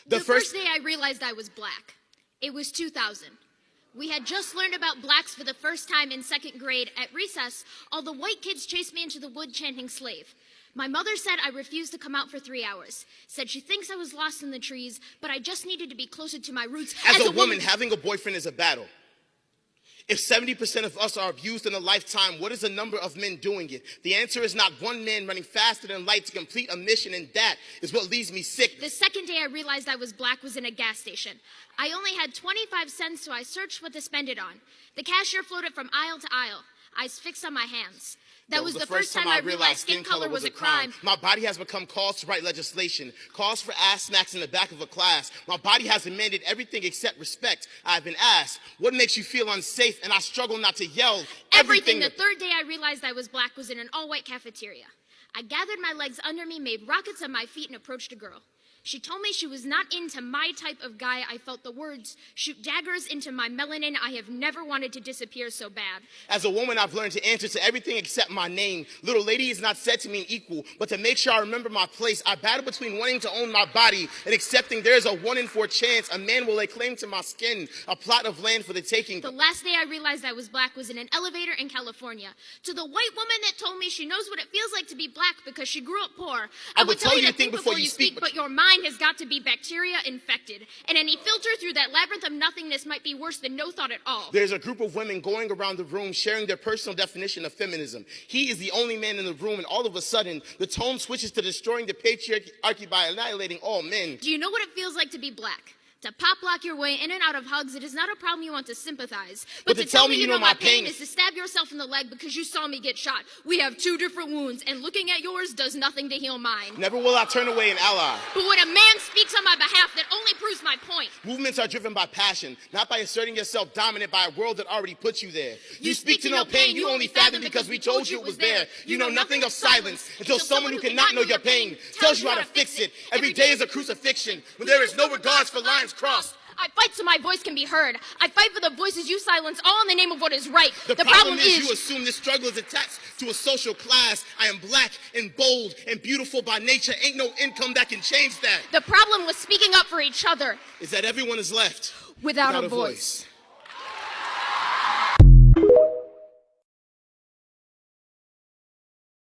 The first day I realized I was black. It was 2000. We had just learned about blacks for the first time in second grade. At recess, all the white kids chased me into the wood chanting slave. My mother said I refused to come out for 3 hours. Said she thinks I was lost in the trees, but I just needed to be closer to my roots. As a woman, having a boyfriend is a battle. If 70% of us are abused in a lifetime, what is the number of men doing it? The answer is not one man running faster than light to complete a mission, and that is what leaves me sick. The second day I realized I was black was in a gas station. I only had 25 cents, so I searched what to spend it on. The cashier floated from aisle to aisle, eyes fixed on my hands. That was the first time I realized skin color was a crime. My body has become calls to write legislation, calls for ass smacks in the back of a class. My body has demanded everything except respect. I've been asked, what makes you feel unsafe? And I struggle not to yell. Everything. The third day I realized I was black was in an all-white cafeteria. I gathered my legs under me, made rockets on my feet, and approached a girl. She told me she was not into my type of guy. I felt the words shoot daggers into my melanin. I have never wanted to disappear so bad. As a woman, I've learned to answer to everything except my name. Little lady is not said to mean equal, but to make sure I remember my place, I battle between wanting to own my body and accepting there is a 1 in 4 chance a man will lay claim to my skin, a plot of land for the taking. The last day I realized I was black was in an elevator in California. To the white woman that told me she knows what it feels like to be black because she grew up poor, I would tell you to think before you speak, but your mind has got to be bacteria infected, and any filter through that labyrinth of nothingness might be worse than no thought at all. There's a group of women going around the room sharing their personal definition of feminism. He is the only man in the room, and all of a sudden, the tone switches to destroying the patriarchy by annihilating all men. Do you know what it feels like to be black? To pop lock your way in and out of hugs, it is not a problem you want to sympathize. But to tell me you know my pain is to stab yourself in the leg because you saw me get shot. We have 2 different wounds, and looking at yours does nothing to heal mine. Never will I turn away an ally. But when a man speaks on my behalf, that only proves my point. Movements are driven by passion, not by asserting yourself dominant by a world that already put you there. You speak to no pain, you only fathom because we told you it was there. You know nothing of silence until someone who cannot know your pain tells you how to fix it. Every day is a crucifixion when there is no regards for lines crossed. I fight so my voice can be heard. I fight for the voices you silence, all in the name of what is right. The problem is you assume this struggle is attached to a social class. I am black and bold and beautiful by nature. Ain't no income that can change that. The problem with speaking up for each other is that everyone is left without a voice.